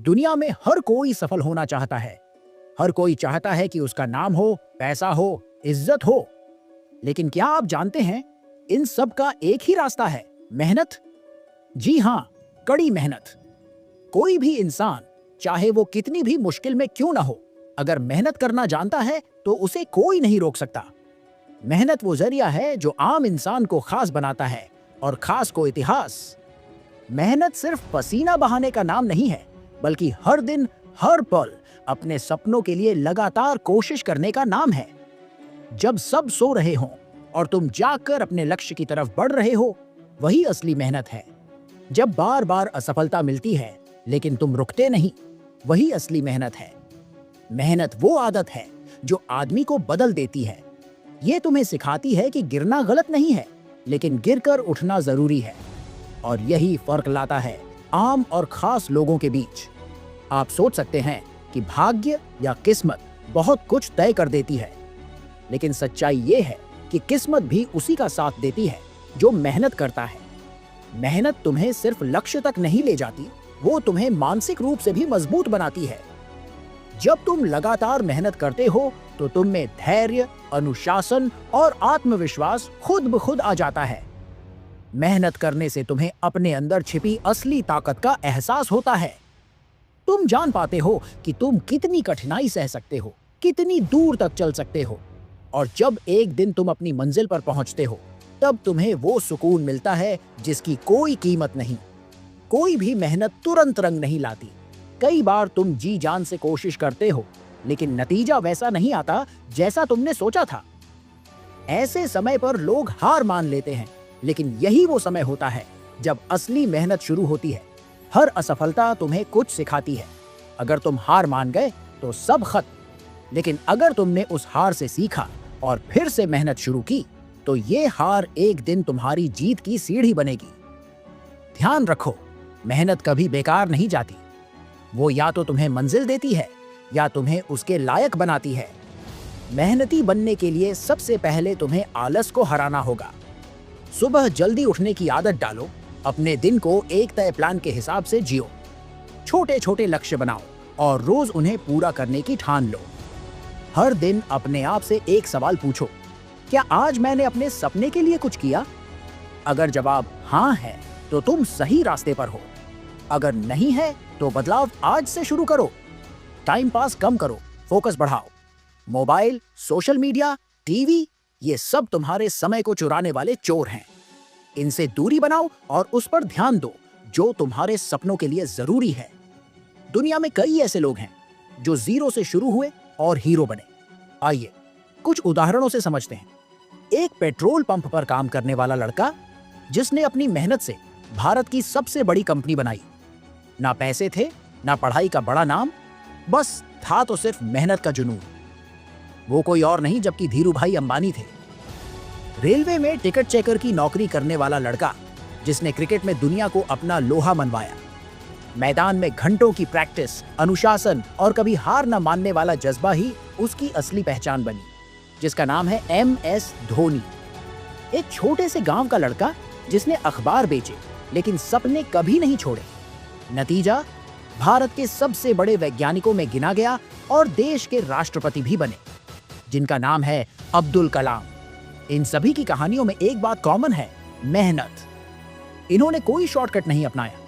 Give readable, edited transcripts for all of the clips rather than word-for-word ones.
दुनिया में हर कोई सफल होना चाहता है। हर कोई चाहता है कि उसका नाम हो, पैसा हो, इज्जत हो। लेकिन क्या आप जानते हैं, इन सब का एक ही रास्ता है, मेहनत। जी हाँ, कड़ी मेहनत। कोई भी इंसान, चाहे वो कितनी भी मुश्किल में क्यों ना हो, अगर मेहनत करना जानता है तो उसे कोई नहीं रोक सकता। मेहनत वो जरिया है जो आम इंसान को खास बनाता है और खास को इतिहास। मेहनत सिर्फ पसीना बहाने का नाम नहीं है, बल्कि हर दिन हर पल अपने सपनों के लिए लगातार कोशिश करने का नाम है। जब सब सो रहे हों और तुम जागकर अपने लक्ष्य की तरफ बढ़ रहे हो, वही असली मेहनत है। जब बार बार असफलता मिलती है लेकिन तुम रुकते नहीं, वही असली मेहनत है। मेहनत वो आदत है जो आदमी को बदल देती है। ये तुम्हें सिखाती है कि गिरना गलत नहीं है, लेकिन गिरकर उठना जरूरी है। और यही फर्क लाता है आम और खास लोगों के बीच। आप सोच सकते हैं कि भाग्य या किस्मत बहुत कुछ तय कर देती है, लेकिन सच्चाई ये है कि किस्मत भी उसी का साथ देती है जो मेहनत करता है। मेहनत तुम्हें सिर्फ लक्ष्य तक नहीं ले जाती, वो तुम्हें मानसिक रूप से भी मजबूत बनाती है। जब तुम लगातार मेहनत करते हो तो तुम में धैर्य, अनुशासन और आत्मविश्वास खुद ब खुद आ जाता है। मेहनत करने से तुम्हें अपने अंदर छिपी असली ताकत का एहसास होता है। तुम जान पाते हो कि तुम कितनी कठिनाई सह सकते हो, कितनी दूर तक चल सकते हो। और जब एक दिन तुम अपनी मंजिल पर पहुंचते हो, तब तुम्हें वो सुकून मिलता है जिसकी कोई कीमत नहीं। कोई भी मेहनत तुरंत रंग नहीं लाती। कई बार तुम जी जान से कोशिश करते हो, लेकिन नतीजा वैसा नहीं आता जैसा तुमने सोचा था। ऐसे समय पर लोग हार मान लेते हैं, लेकिन यही वो समय होता है जब असली मेहनत शुरू होती है। हर असफलता तुम्हें कुछ सिखाती है। अगर तुम हार मान गए तो सब खत्म, लेकिन अगर तुमने उस हार से सीखा और फिर से मेहनत शुरू की, तो ये हार एक दिन तुम्हारी जीत की सीढ़ी बनेगी। ध्यान रखो, मेहनत कभी बेकार नहीं जाती। वो या तो तुम्हें मंजिल देती है या तुम्हें उसके लायक बनाती है। मेहनती बनने के लिए सबसे पहले तुम्हें आलस को हराना होगा। सुबह जल्दी उठने की आदत डालो। अपने दिन को एक तय प्लान के हिसाब से जियो। छोटे छोटे लक्ष्य बनाओ और रोज उन्हें पूरा करने की ठान लो। हर दिन अपने आप से एक सवाल पूछो, क्या आज मैंने अपने सपने के लिए कुछ किया? अगर जवाब हाँ है तो तुम सही रास्ते पर हो। अगर नहीं है तो बदलाव आज से शुरू करो। टाइम पास कम करो, फोकस बढ़ाओ। मोबाइल, सोशल मीडिया, टीवी, ये सब तुम्हारे समय को चुराने वाले चोर हैं। इनसे दूरी बनाओ और उस पर ध्यान दो जो तुम्हारे सपनों के लिए जरूरी है। दुनिया में कई ऐसे लोग हैं जो जीरो से शुरू हुए और हीरो बने। आइए कुछ उदाहरणों से समझते हैं। एक पेट्रोल पंप पर काम करने वाला लड़का जिसने अपनी मेहनत से भारत की सबसे बड़ी कंपनी बनाई। ना पैसे थे, ना पढ़ाई का बड़ा नाम, बस था तो सिर्फ मेहनत का जुनून। वो कोई और नहीं जबकि धीरूभाई अंबानी थे। रेलवे में टिकट चेकर की नौकरी करने वाला लड़का जिसने क्रिकेट में दुनिया को अपना लोहा मनवाया। मैदान में घंटों की प्रैक्टिस, अनुशासन और कभी हार न मानने वाला जज्बा ही उसकी असली पहचान बनी, जिसका नाम है MS धोनी। एक छोटे से गांव का लड़का जिसने अखबार बेचे लेकिन सपने कभी नहीं छोड़े। नतीजा, भारत के सबसे बड़े वैज्ञानिकों में गिना गया और देश के राष्ट्रपति भी बने, जिनका नाम है अब्दुल कलाम। इन सभी की कहानियों में एक बात कॉमन है, मेहनत। इन्होंने कोई शॉर्टकट नहीं अपनाया,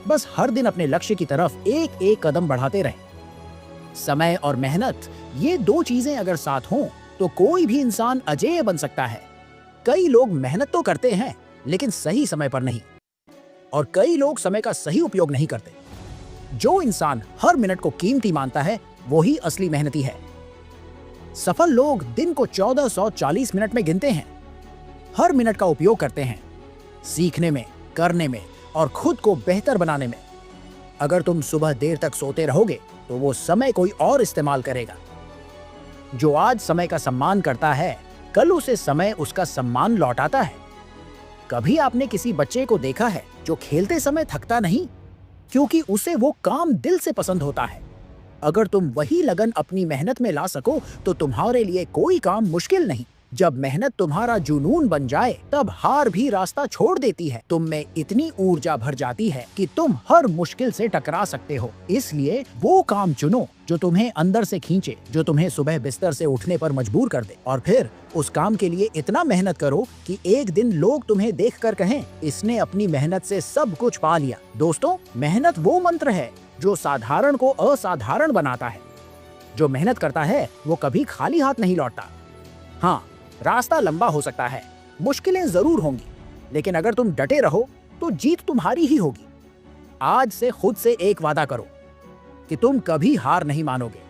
बस हर दिन अपने लक्ष्य की तरफ एक एक कदम बढ़ाते रहे। समय और मेहनत, ये दो चीजें अगर साथ हों तो कोई भी इंसान अजेय बन सकता है। कई लोग मेहनत तो करते हैं लेकिन सही समय पर नहीं, और कई लोग समय का सही उपयोग नहीं करते। जो इंसान हर मिनट को कीमती मानता है, वो ही असली मेहनती है। सफल लोग दिन को 1440 मिनट में गिनते हैं। हर मिनट का उपयोग करते हैं, सीखने में, करने में और खुद को बेहतर बनाने में। अगर तुम सुबह देर तक सोते रहोगे तो वो समय कोई और इस्तेमाल करेगा। जो आज समय का सम्मान करता है, कल उसे समय उसका सम्मान लौटाता है। कभी आपने किसी बच्चे को देखा है जो खेलते समय थकता नहीं, क्योंकि उसे वो काम दिल से पसंद होता है। अगर तुम वही लगन अपनी मेहनत में ला सको तो तुम्हारे लिए कोई काम मुश्किल नहीं। जब मेहनत तुम्हारा जुनून बन जाए तब हार भी रास्ता छोड़ देती है। तुम में इतनी ऊर्जा भर जाती है कि तुम हर मुश्किल से टकरा सकते हो। इसलिए वो काम चुनो जो तुम्हें अंदर से खींचे, जो तुम्हें सुबह बिस्तर से उठने पर मजबूर कर दे। और फिर उस काम के लिए इतना मेहनत करो कि एक दिन लोग तुम्हें देखकर कहें, इसने अपनी मेहनत से सब कुछ पा लिया। दोस्तों, मेहनत वो मंत्र है जो साधारण को असाधारण बनाता है। जो मेहनत करता है वो कभी खाली हाथ नहीं लौटता। हाँ, रास्ता लंबा हो सकता है, मुश्किलें जरूर होंगी, लेकिन अगर तुम डटे रहो तो जीत तुम्हारी ही होगी। आज से खुद से एक वादा करो कि तुम कभी हार नहीं मानोगे।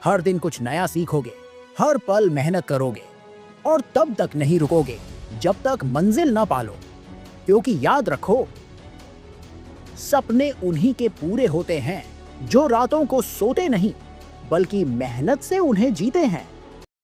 हर दिन कुछ नया सीखोगे, हर पल मेहनत करोगे और तब तक नहीं रुकोगे जब तक मंजिल ना पालो। क्योंकि याद रखो, सपने उन्हीं के पूरे होते हैं जो रातों को सोते नहीं बल्कि मेहनत से उन्हें जीते हैं।